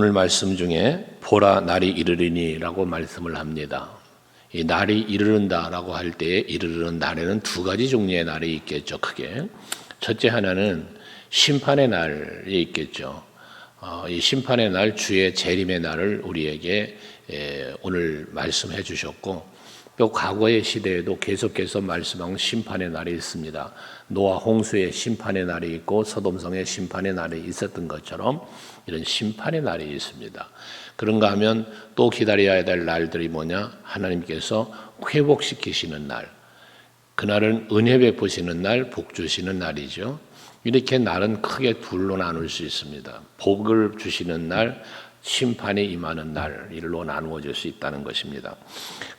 오늘 말씀 중에 보라 날이 이르리니라고 말씀을 합니다. 이 날이 이르른다라고 할 때에 이르는 날에는 두 가지 종류의 날이 있겠죠. 크게 첫째 하나는 심판의 날이 있겠죠. 이 심판의 날, 주의 재림의 날을 우리에게 오늘 말씀해 주셨고, 또 과거의 시대에도 계속해서 말씀한 심판의 날이 있습니다. 노아 홍수의 심판의 날이 있고 소돔성의 심판의 날이 있었던 것처럼 이런 심판의 날이 있습니다. 그런가 하면 또 기다려야 될 날들이 뭐냐? 하나님께서 회복시키시는 날, 그날은 은혜 베푸시는 날, 복 주시는 날이죠. 이렇게 날은 크게 둘로 나눌 수 있습니다. 복을 주시는 날, 심판이 임하는 날, 일로 나누어질 수 있다는 것입니다.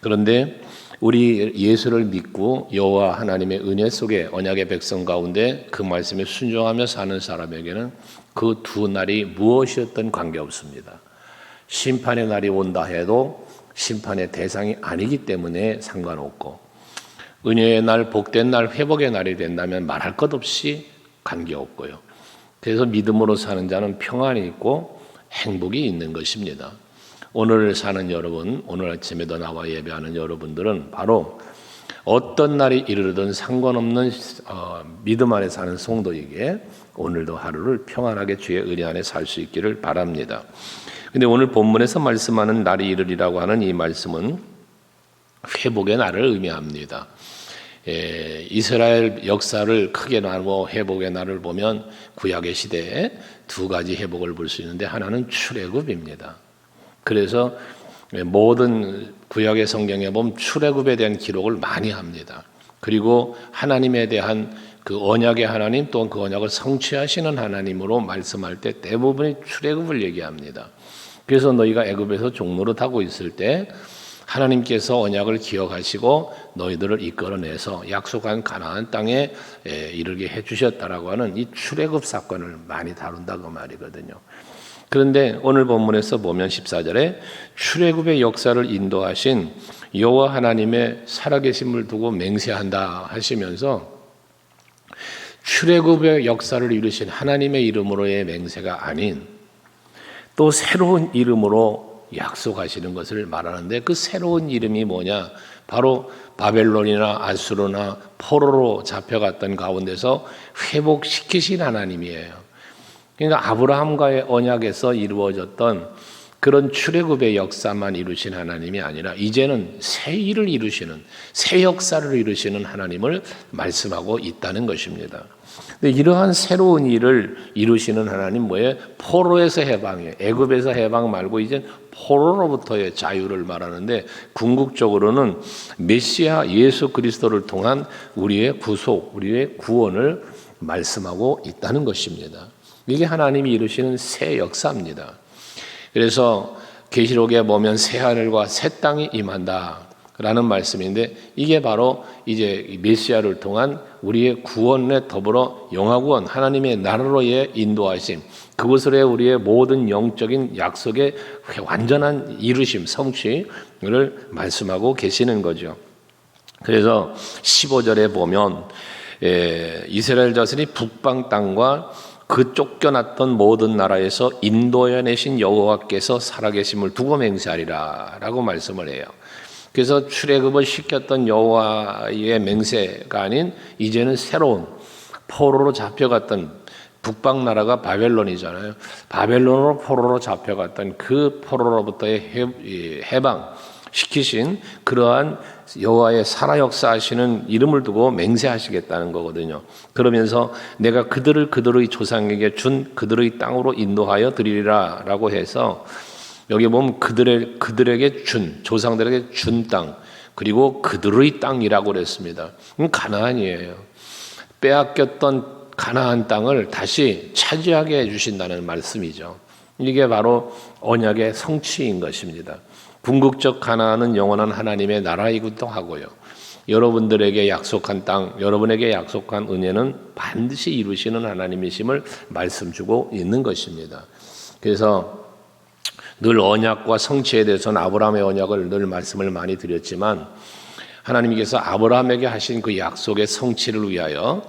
그런데 우리 예수를 믿고 여호와 하나님의 은혜 속에 언약의 백성 가운데 그 말씀에 순종하며 사는 사람에게는 그 두 날이 무엇이었든 관계없습니다. 심판의 날이 온다 해도 심판의 대상이 아니기 때문에 상관없고, 은혜의 날, 복된 날, 회복의 날이 된다면 말할 것 없이 관계없고요. 그래서 믿음으로 사는 자는 평안이 있고 행복이 있는 것입니다. 오늘 사는 여러분, 오늘 아침에도 나와 예배하는 여러분들은 바로 어떤 날이 이르르든 상관없는 믿음 안에 사는 성도에게 오늘도 하루를 평안하게 주의 은혜 안에 살 수 있기를 바랍니다. 근데 오늘 본문에서 말씀하는 날이 이르리라고 하는 이 말씀은 회복의 날을 의미합니다. 이스라엘 역사를 크게 나누어 회복의 날을 보면 구약의 시대에 두 가지 회복을 볼 수 있는데, 하나는 출애굽입니다. 그래서 모든 구약의 성경에 보면 출애굽에 대한 기록을 많이 합니다. 그리고 하나님에 대한 그 언약의 하나님, 또한 그 언약을 성취하시는 하나님으로 말씀할 때 대부분이 출애굽을 얘기합니다. 그래서 너희가 애굽에서 종노릇 하고 있을 때 하나님께서 언약을 기억하시고 너희들을 이끌어내서 약속한 가나안 땅에 이르게 해주셨다라고 하는 이 출애굽 사건을 많이 다룬다고 말이거든요. 그런데 오늘 본문에서 보면 14절에 출애굽의 역사를 인도하신 여호와 하나님의 살아계심을 두고 맹세한다 하시면서 출애굽의 역사를 이루신 하나님의 이름으로의 맹세가 아닌 또 새로운 이름으로 약속하시는 것을 말하는데, 그 새로운 이름이 뭐냐? 바로 바벨론이나 아수르나 포로로 잡혀갔던 가운데서 회복시키신 하나님이에요. 그러니까 아브라함과의 언약에서 이루어졌던 그런 출애굽의 역사만 이루신 하나님이 아니라 이제는 새 일을 이루시는, 새 역사를 이루시는 하나님을 말씀하고 있다는 것입니다. 근데 이러한 새로운 일을 이루시는 하나님 뭐예요? 포로에서 해방이에요. 애굽에서 해방 말고 이제 포로로부터의 자유를 말하는데, 궁극적으로는 메시아 예수 그리스도를 통한 우리의 구속, 우리의 구원을 말씀하고 있다는 것입니다. 이게 하나님이 이루시는 새 역사입니다. 그래서 계시록에 보면 새 하늘과 새 땅이 임한다라는 말씀인데, 이게 바로 이제 메시아를 통한 우리의 구원에 더불어 영화구원, 하나님의 나라로의 인도하심, 그것으로의 우리의 모든 영적인 약속의 완전한 이루심, 성취를 말씀하고 계시는 거죠. 그래서 15절에 보면 이스라엘 자손이 북방 땅과 그 쫓겨났던 모든 나라에서 인도해내신 여호와께서 살아계심을 두고 맹세하리라 라고 말씀을 해요. 그래서 출애굽을 시켰던 여호와의 맹세가 아닌 이제는 새로운 포로로 잡혀갔던 북방 나라가 바벨론이잖아요. 바벨론으로 포로로 잡혀갔던 그 포로로부터의 해방시키신 그러한 여호와의 살아 역사하시는 이름을 두고 맹세하시겠다는 거거든요. 그러면서 내가 그들의 조상에게 준 그들의 땅으로 인도하여 드리리라 라고 해서, 여기 보면 그들에게 준, 조상들에게 준 땅, 그리고 그들의 땅이라고 그랬습니다. 가나안이에요. 빼앗겼던 가나안 땅을 다시 차지하게 해주신다는 말씀이죠. 이게 바로 언약의 성취인 것입니다. 궁극적 가나안은 영원한 하나님의 나라이기도 하고요. 여러분들에게 약속한 땅, 여러분에게 약속한 은혜는 반드시 이루시는 하나님이심을 말씀 주고 있는 것입니다. 그래서 늘 언약과 성취에 대해서는 아브라함의 언약을 늘 말씀을 많이 드렸지만, 하나님께서 아브라함에게 하신 그 약속의 성취를 위하여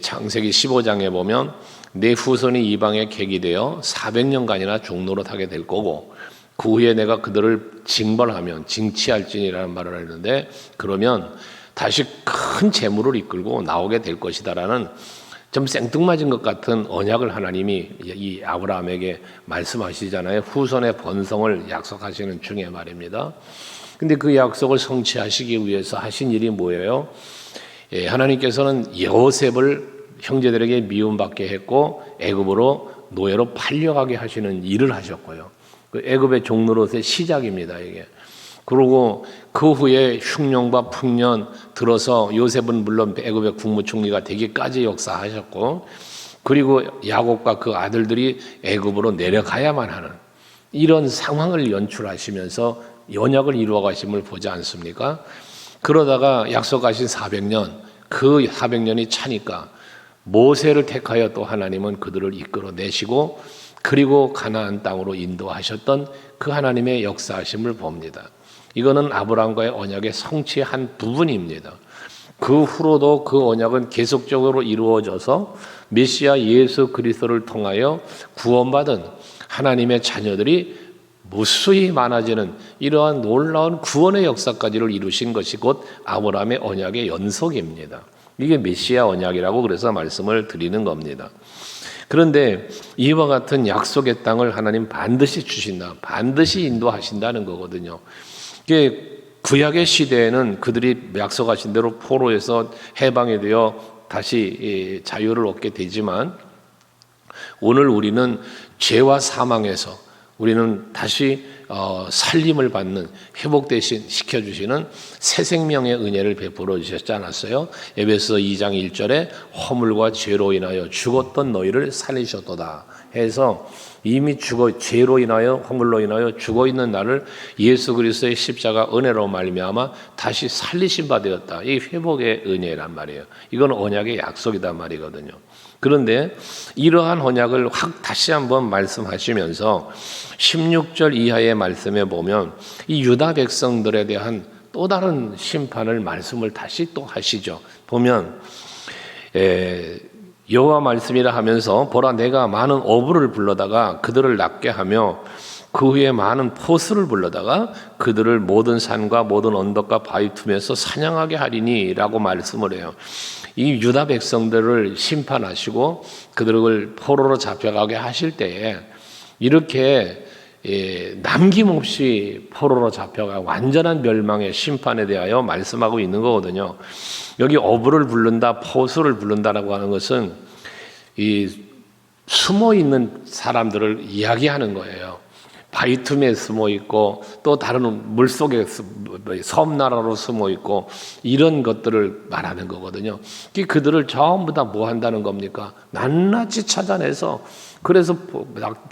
창세기 15장에 보면 내 후손이 이방에 객이 되어 400년간이나 종노릇 하게 될 거고 그 후에 내가 그들을 징벌하면 징치할지니라는 말을 하는데 그러면 다시 큰 재물을 이끌고 나오게 될 것이다라는 좀 생뚱맞은 것 같은 언약을 하나님이 이 아브라함에게 말씀하시잖아요. 후손의 번성을 약속하시는 중에 말입니다. 근데 그 약속을 성취하시기 위해서 하신 일이 뭐예요? 하나님께서는 요셉을 형제들에게 미움받게 했고 애굽으로 노예로 팔려가게 하시는 일을 하셨고요. 그 애굽의 종노릇의 시작입니다, 이게. 그리고 그 후에 흉년과 풍년 들어서 요셉은 물론 애굽의 국무총리가 되기까지 역사하셨고 그리고 야곱과 그 아들들이 애굽으로 내려가야만 하는 이런 상황을 연출하시면서 언약을 이루어 가심을 보지 않습니까? 그러다가 약속하신 400년, 그 400년이 차니까 모세를 택하여 또 하나님은 그들을 이끌어내시고 그리고 가나안 땅으로 인도하셨던 그 하나님의 역사하심을 봅니다. 이거는 아브라함과의 언약의 성취의 한 부분입니다. 그 후로도 그 언약은 계속적으로 이루어져서 메시아 예수 그리스도를 통하여 구원받은 하나님의 자녀들이 무수히 많아지는 이러한 놀라운 구원의 역사까지를 이루신 것이 곧 아브라함의 언약의 연속입니다. 이게 메시아 언약이라고 그래서 말씀을 드리는 겁니다. 그런데 이와 같은 약속의 땅을 하나님 반드시 주신다, 반드시 인도하신다는 거거든요. 이게 구약의 시대에는 그들이 약속하신 대로 포로에서 해방이 되어 다시 자유를 얻게 되지만 오늘 우리는 죄와 사망에서 우리는 다시 살림을 받는 회복대신 시켜주시는 새 생명의 은혜를 베풀어 주셨지 않았어요? 에베소 2장 1절에 허물과 죄로 인하여 죽었던 너희를 살리셨도다 해서 이미 죄로 인하여 허물로 인하여 죽어 있는 나를 예수 그리스도의 십자가 은혜로 말미암아 다시 살리신 바 되었다. 이 회복의 은혜란 말이에요. 이건 언약의 약속이란 말이거든요. 그런데 이러한 언약을 확 다시 한번 말씀하시면서 16절 이하의 말씀에 보면 이 유다 백성들에 대한 또 다른 심판을 말씀을 다시 또 하시죠. 보면 여호와 말씀이라 하면서 보라 내가 많은 어부를 불러다가 그들을 낫게 하며 그 후에 많은 포수를 불러다가 그들을 모든 산과 모든 언덕과 바위 틈에서 사냥하게 하리니 라고 말씀을 해요. 이 유다 백성들을 심판하시고 그들을 포로로 잡혀가게 하실 때에 이렇게 남김없이 포로로 잡혀가 완전한 멸망의 심판에 대하여 말씀하고 있는 거거든요. 여기 어부를 부른다, 포수를 부른다라고 하는 것은 이 숨어 있는 사람들을 이야기하는 거예요. 바위 틈에 숨어 있고 또 다른 물속에 섬나라로 숨어 있고 이런 것들을 말하는 거거든요. 그들을 전부 다 뭐 한다는 겁니까? 낱낱이 찾아내서 그래서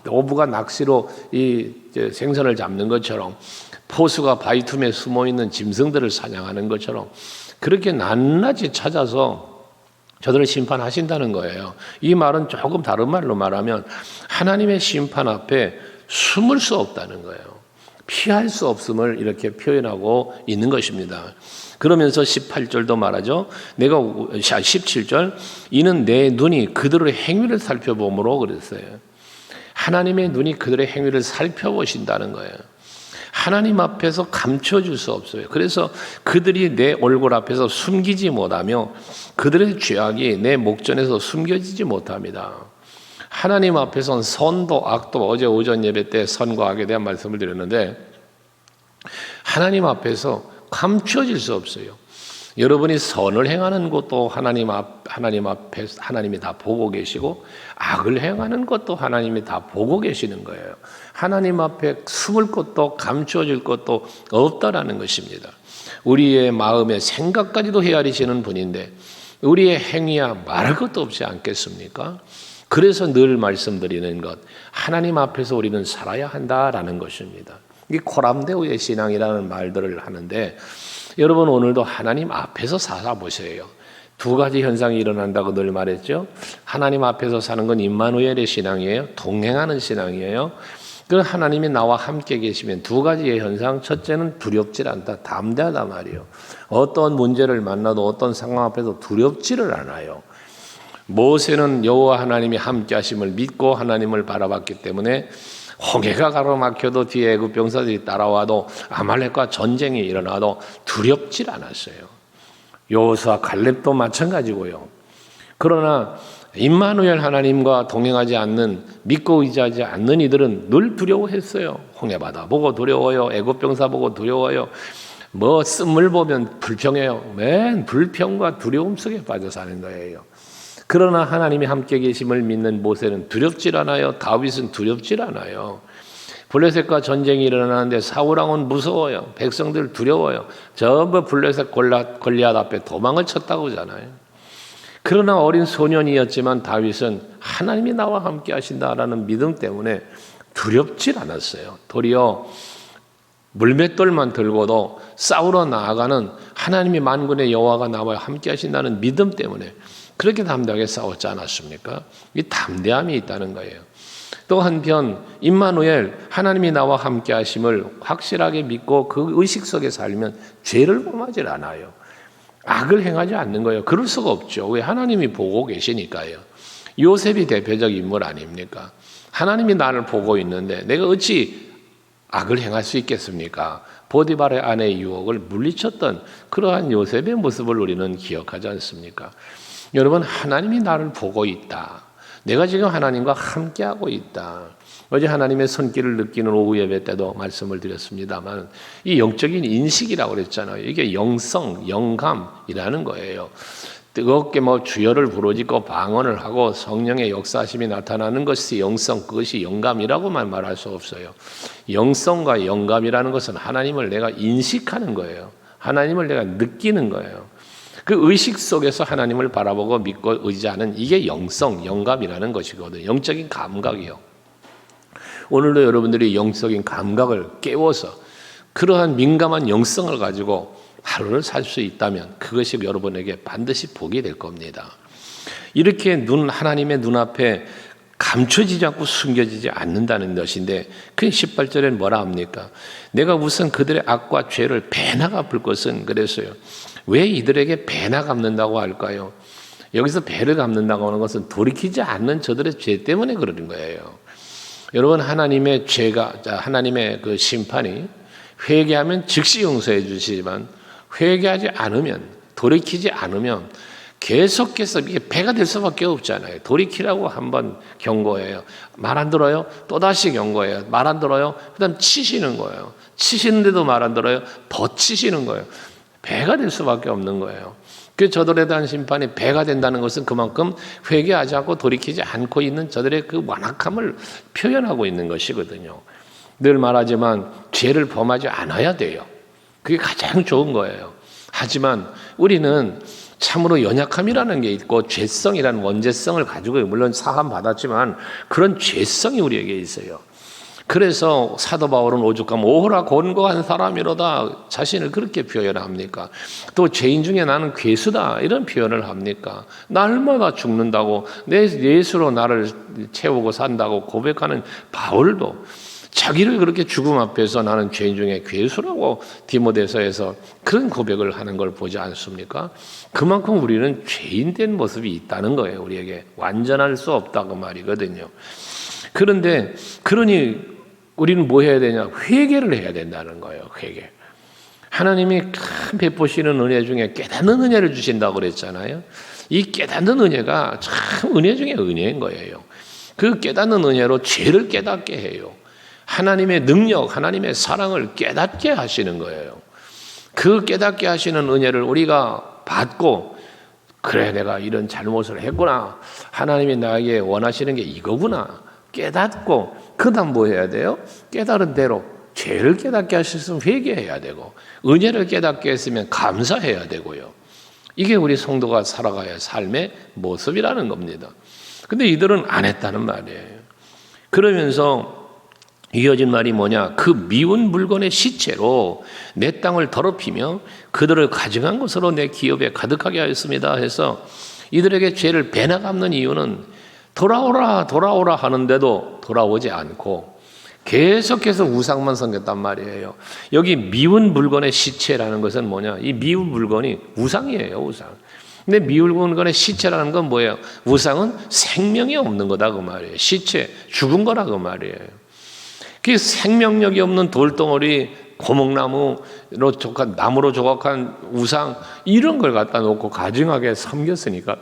어부가 낚시로 이 생선을 잡는 것처럼 포수가 바위 틈에 숨어 있는 짐승들을 사냥하는 것처럼 그렇게 낱낱이 찾아서 저들을 심판하신다는 거예요. 이 말은 조금 다른 말로 말하면 하나님의 심판 앞에 숨을 수 없다는 거예요. 피할 수 없음을 이렇게 표현하고 있는 것입니다. 그러면서 18절도 말하죠. 17절 이는 내 눈이 그들의 행위를 살펴보므로 그랬어요. 하나님의 눈이 그들의 행위를 살펴보신다는 거예요. 하나님 앞에서 감춰줄 수 없어요. 그래서 그들이 내 얼굴 앞에서 숨기지 못하며 그들의 죄악이 내 목전에서 숨겨지지 못합니다. 하나님 앞에서는 선도 악도 어제 오전 예배 때 선과 악에 대한 말씀을 드렸는데 하나님 앞에서 감춰질 수 없어요. 여러분이 선을 행하는 것도 하나님 앞에 하나님이 다 보고 계시고 악을 행하는 것도 하나님이 다 보고 계시는 거예요. 하나님 앞에 숨을 것도 감춰질 것도 없다라는 것입니다. 우리의 마음의 생각까지도 헤아리시는 분인데 우리의 행위야 말할 것도 없지 않겠습니까? 그래서 늘 말씀드리는 것, 하나님 앞에서 우리는 살아야 한다라는 것입니다. 이 코람데오의 신앙이라는 말들을 하는데 여러분 오늘도 하나님 앞에서 살아보세요. 두 가지 현상이 일어난다고 늘 말했죠. 하나님 앞에서 사는 건 임마누엘의 신앙이에요. 동행하는 신앙이에요. 그 하나님이 나와 함께 계시면 두 가지의 현상, 첫째는 두렵질 않다, 담대하다 말이에요. 어떤 문제를 만나도 어떤 상황 앞에서 두렵지를 않아요. 모세는 여호와 하나님이 함께 하심을 믿고 하나님을 바라봤기 때문에 홍해가 가로막혀도 뒤에 애굽 병사들이 따라와도 아말렉과 전쟁이 일어나도 두렵질 않았어요. 여호수아 갈렙도 마찬가지고요. 그러나 임마누엘 하나님과 동행하지 않는, 믿고 의지하지 않는 이들은 늘 두려워했어요. 홍해바다 보고 두려워요. 애굽 병사 보고 두려워요. 뭐 씀을 보면 불평해요. 맨 불평과 두려움 속에 빠져 사는 거예요. 그러나 하나님이 함께 계심을 믿는 모세는 두렵질 않아요. 다윗은 두렵질 않아요. 블레셋과 전쟁이 일어나는데 사울왕은 무서워요. 백성들 두려워요. 전부 블레셋 골리앗 앞에 도망을 쳤다고잖아요. 그러나 어린 소년이었지만 다윗은 하나님이 나와 함께 하신다라는 믿음 때문에 두렵질 않았어요. 도리어 물맷돌만 들고도 싸우러 나아가는 하나님이 만군의 여호와가 나와 함께 하신다는 믿음 때문에 그렇게 담대하게 싸웠지 않았습니까? 이 담대함이 있다는 거예요. 또 한편 임마누엘 하나님이 나와 함께 하심을 확실하게 믿고 그 의식 속에 살면 죄를 범하지 않아요. 악을 행하지 않는 거예요. 그럴 수가 없죠. 왜? 하나님이 보고 계시니까요. 요셉이 대표적 인물 아닙니까? 하나님이 나를 보고 있는데 내가 어찌 악을 행할 수 있겠습니까? 보디발의 아내의 유혹을 물리쳤던 그러한 요셉의 모습을 우리는 기억하지 않습니까? 여러분, 하나님이 나를 보고 있다. 내가 지금 하나님과 함께하고 있다. 어제 하나님의 손길을 느끼는 오후 예배 때도 말씀을 드렸습니다만 이 영적인 인식이라고 그랬잖아요. 이게 영성, 영감이라는 거예요. 뜨겁게 주여를 부르짖고 방언을 하고 성령의 역사하심이 나타나는 것이 영성, 그것이 영감이라고만 말할 수 없어요. 영성과 영감이라는 것은 하나님을 내가 인식하는 거예요. 하나님을 내가 느끼는 거예요. 그 의식 속에서 하나님을 바라보고 믿고 의지하는 이게 영성, 영감이라는 것이거든요. 영적인 감각이요. 오늘도 여러분들이 영적인 감각을 깨워서 그러한 민감한 영성을 가지고 하루를 살 수 있다면 그것이 여러분에게 반드시 복이 될 겁니다. 이렇게 하나님의 눈앞에 감춰지지 않고 숨겨지지 않는다는 것인데 그 18절에 뭐라 합니까? 내가 우선 그들의 악과 죄를 배나 갚을 것은 그랬어요. 왜 이들에게 배나 갚는다고 할까요? 여기서 배를 갚는다고 하는 것은 돌이키지 않는 저들의 죄 때문에 그러는 거예요. 여러분, 하나님의 하나님의 그 심판이 회개하면 즉시 용서해 주시지만 회개하지 않으면, 돌이키지 않으면 계속해서 이게 배가 될 수밖에 없잖아요. 돌이키라고 한번 경고해요. 말 안 들어요? 또다시 경고해요. 말 안 들어요? 그 다음 치시는 거예요. 치시는데도 말 안 들어요? 더 치시는 거예요. 배가 될 수밖에 없는 거예요. 그 저들에 대한 심판이 배가 된다는 것은 그만큼 회개하지 않고 돌이키지 않고 있는 저들의 그 완악함을 표현하고 있는 것이거든요. 늘 말하지만 죄를 범하지 않아야 돼요. 그게 가장 좋은 거예요. 하지만 우리는 참으로 연약함이라는 게 있고 죄성이라는 원죄성을 가지고 물론 사함 받았지만 그런 죄성이 우리에게 있어요. 그래서 사도 바울은 오죽하면 오호라 곤고한 사람이로다 자신을 그렇게 표현합니까? 또 죄인 중에 나는 괴수다 이런 표현을 합니까? 날마다 죽는다고 내 예수로 나를 채우고 산다고 고백하는 바울도 자기를 그렇게 죽음 앞에서 나는 죄인 중에 괴수라고 디모데서에서 그런 고백을 하는 걸 보지 않습니까? 그만큼 우리는 죄인된 모습이 있다는 거예요. 우리에게 완전할 수 없다고 말이거든요. 그런데 그러니 우리는 뭐 해야 되냐? 회개를 해야 된다는 거예요. 회개. 하나님이 큰 베푸시는 은혜 중에 깨닫는 은혜를 주신다고 그랬잖아요. 이 깨닫는 은혜가 참 은혜 중에 은혜인 거예요. 그 깨닫는 은혜로 죄를 깨닫게 해요. 하나님의 능력, 하나님의 사랑을 깨닫게 하시는 거예요. 그 깨닫게 하시는 은혜를 우리가 받고 그래 내가 이런 잘못을 했구나. 하나님이 나에게 원하시는 게 이거구나. 깨닫고 그 다음 뭐 해야 돼요? 깨달은 대로 죄를 깨닫게 하셨으면 회개해야 되고 은혜를 깨닫게 했으면 감사해야 되고요. 이게 우리 성도가 살아가야 할 삶의 모습이라는 겁니다. 근데 이들은 안 했다는 말이에요. 그러면서 이어진 말이 뭐냐? 그 미운 물건의 시체로 내 땅을 더럽히며 그들을 가증한 것으로 내 기업에 가득하게 하였습니다 해서 이들에게 죄를 배나 갚는 이유는 돌아오라 돌아오라 하는데도 돌아오지 않고 계속해서 우상만 섬겼단 말이에요. 여기 미운 물건의 시체라는 것은 뭐냐? 이 미운 물건이 우상이에요. 우상. 근데 미울군간의 시체라는 건 뭐예요? 우상은 생명이 없는 거다 그 말이에요. 시체, 죽은 거라 그 말이에요. 그 생명력이 없는 돌덩어리, 고목나무로 조각, 나무로 조각한 우상 이런 걸 갖다 놓고 가증하게 섬겼으니까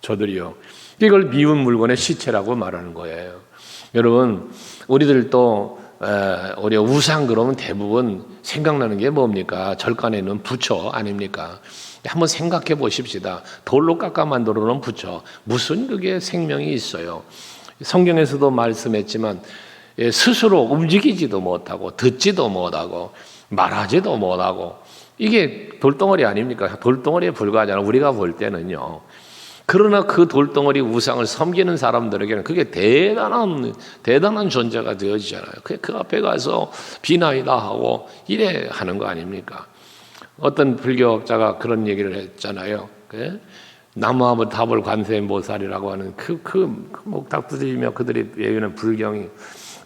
저들이요. 이걸 미운 물건의 시체라고 말하는 거예요. 여러분, 우리들도 우리 우상 그러면 대부분 생각나는 게 뭡니까? 절간에 있는 부처 아닙니까? 한번 생각해 보십시다. 돌로 깎아 만들어 놓은 부처. 무슨 그게 생명이 있어요? 성경에서도 말씀했지만 스스로 움직이지도 못하고 듣지도 못하고 말하지도 못하고 이게 돌덩어리 아닙니까? 돌덩어리에 불과하잖아요. 우리가 볼 때는요. 그러나 그 돌덩어리 우상을 섬기는 사람들에게는 그게 대단한 존재가 되어지잖아요. 그 앞에 가서 비나이다 하고 이래 하는 거 아닙니까? 어떤 불교학자가 그런 얘기를 했잖아요. 나무아부 답을 관세음보살이라고 하는 그 목탁들이며 그들이 얘기하는 불경이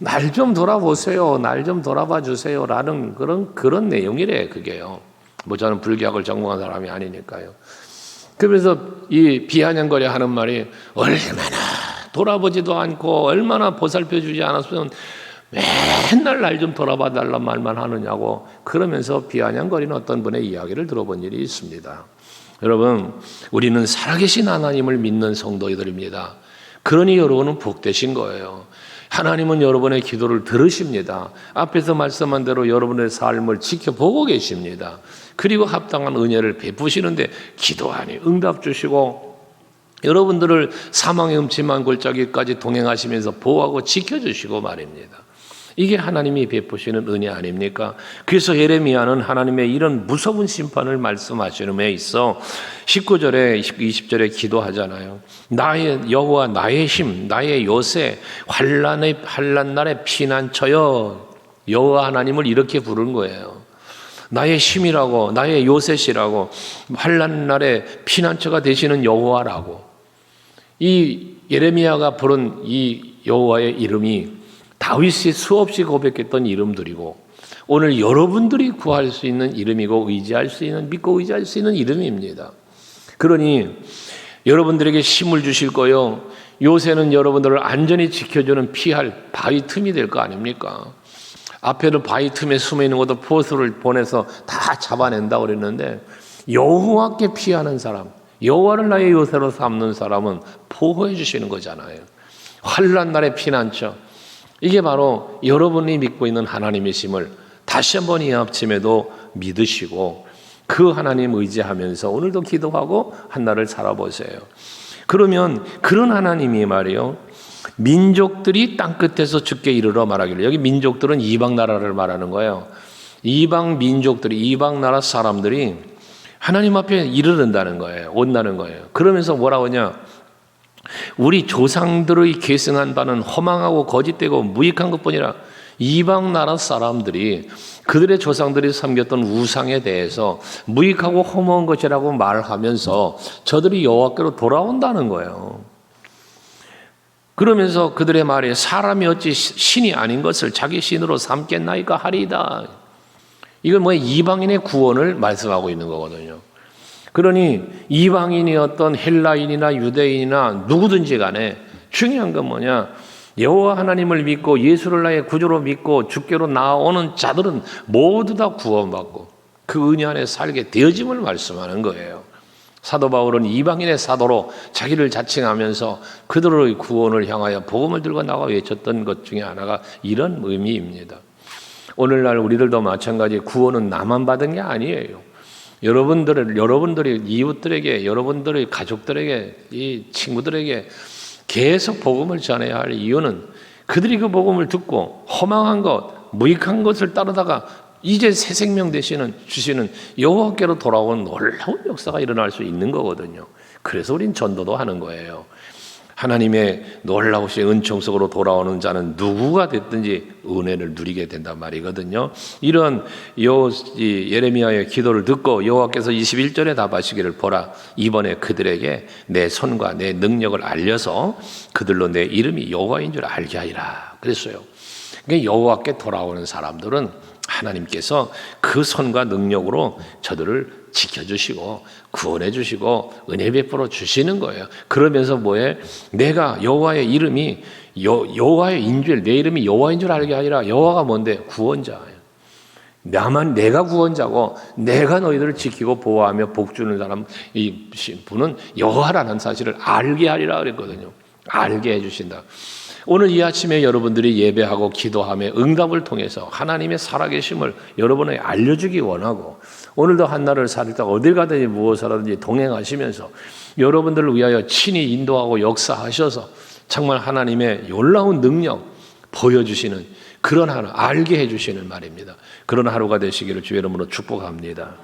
날 좀 돌아보세요. 날 좀 돌아봐 주세요. 라는 그런 내용이래, 그게요. 뭐 저는 불교학을 전공한 사람이 아니니까요. 그래서 이 비아냥거려 하는 말이 얼마나 돌아보지도 않고 얼마나 보살펴 주지 않았으면 맨날 날 좀 돌아봐 달란 말만 하느냐고 그러면서 비아냥거리는 어떤 분의 이야기를 들어본 일이 있습니다. 여러분, 우리는 살아계신 하나님을 믿는 성도들입니다. 그러니 여러분은 복되신 거예요. 하나님은 여러분의 기도를 들으십니다. 앞에서 말씀한 대로 여러분의 삶을 지켜보고 계십니다. 그리고 합당한 은혜를 베푸시는데 기도하니 응답 주시고 여러분들을 사망의 음침한 골짜기까지 동행하시면서 보호하고 지켜주시고 말입니다. 이게 하나님이 베푸시는 은혜 아닙니까? 그래서 예레미야는 하나님의 이런 무서운 심판을 말씀하시는 데 있어 19절에 20절에 기도하잖아요. 나의 여호와 나의 힘 나의 요새 환난 날에 피난처여. 여호와 하나님을 이렇게 부른 거예요. 나의 힘이라고 나의 요새시라고 환난 날에 피난처가 되시는 여호와라고. 이 예레미야가 부른 이 여호와의 이름이 다윗이 수없이 고백했던 이름들이고 오늘 여러분들이 구할 수 있는 이름이고 의지할 수 있는 믿고 의지할 수 있는 이름입니다. 그러니 여러분들에게 힘을 주실 거요. 요새는 여러분들을 안전히 지켜주는 피할 바위 틈이 될 거 아닙니까? 앞에는 바위 틈에 숨어 있는 것도 포수를 보내서 다 잡아낸다고 그랬는데 여호와께 피하는 사람, 여호와를 나의 요새로 삼는 사람은 보호해 주시는 거잖아요. 환난 날의 피난처. 이게 바로 여러분이 믿고 있는 하나님이심을 다시 한번 이 아침에도 믿으시고 그 하나님 의지하면서 오늘도 기도하고 한 날을 살아보세요. 그러면 그런 하나님이 말이요. 민족들이 땅끝에서 주께 이르러 말하기를. 여기 민족들은 이방 나라를 말하는 거예요. 이방 민족들이 이방 나라 사람들이 하나님 앞에 이르른다는 거예요. 온다는 거예요. 그러면서 뭐라고 하냐. 우리 조상들의 계승한 바는 허망하고 거짓되고 무익한 것뿐이라. 이방 나라 사람들이 그들의 조상들이 섬겼던 우상에 대해서 무익하고 허무한 것이라고 말하면서 저들이 여호와께로 돌아온다는 거예요. 그러면서 그들의 말에 사람이 어찌 신이 아닌 것을 자기 신으로 삼겠나이까 하리이다. 이건 뭐 이방인의 구원을 말씀하고 있는 거거든요. 그러니 이방인이었던 헬라인이나 유대인이나 누구든지 간에 중요한 건 뭐냐? 여호와 하나님을 믿고 예수를 나의 구주로 믿고 주께로 나오는 자들은 모두 다 구원받고 그 은혜 안에 살게 되어짐을 말씀하는 거예요. 사도 바울은 이방인의 사도로 자기를 자칭하면서 그들의 구원을 향하여 복음을 들고 나가 외쳤던 것 중에 하나가 이런 의미입니다. 오늘날 우리들도 마찬가지 구원은 나만 받은 게 아니에요. 여러분들의 이웃들에게, 여러분들의 가족들에게, 이 친구들에게 계속 복음을 전해야 할 이유는 그들이 그 복음을 듣고 허망한 것, 무익한 것을 따르다가 이제 새 생명 주시는 여호와께로 돌아오는 놀라운 역사가 일어날 수 있는 거거든요. 그래서 우린 전도도 하는 거예요. 하나님의 놀라우신 은총 속으로 돌아오는 자는 누구가 됐든지 은혜를 누리게 된단 말이거든요. 이런 예레미야의 기도를 듣고 여호와께서 21절에 답하시기를 보라. 이번에 그들에게 내 손과 내 능력을 알려서 그들로 내 이름이 여호와인 줄 알게 하리라. 그랬어요. 그러니까 여호와께 돌아오는 사람들은 하나님께서 그 손과 능력으로 저들을 지켜주시고 구원해 주시고 은혜 베풀어 주시는 거예요. 그러면서 뭐해? 내가 여호와의 이름이 여호와의 인줄, 내 이름이 여호와인 줄 알게 아니라 여호와가 뭔데? 구원자예요. 내가 구원자고 내가 너희들을 지키고 보호하며 복 주는 사람, 이 분은 여호와라는 사실을 알게 하리라 그랬거든요. 알게 해주신다. 오늘 이 아침에 여러분들이 예배하고 기도하며 응답을 통해서 하나님의 살아계심을 여러분에게 알려주기 원하고, 오늘도 한날을 살 때 어딜 가든지 무엇을 하든지 동행하시면서 여러분들을 위하여 친히 인도하고 역사하셔서 정말 하나님의 놀라운 능력 보여주시는 그런 하루, 알게 해주시는 말입니다. 그런 하루가 되시기를 주의 이름으로 축복합니다.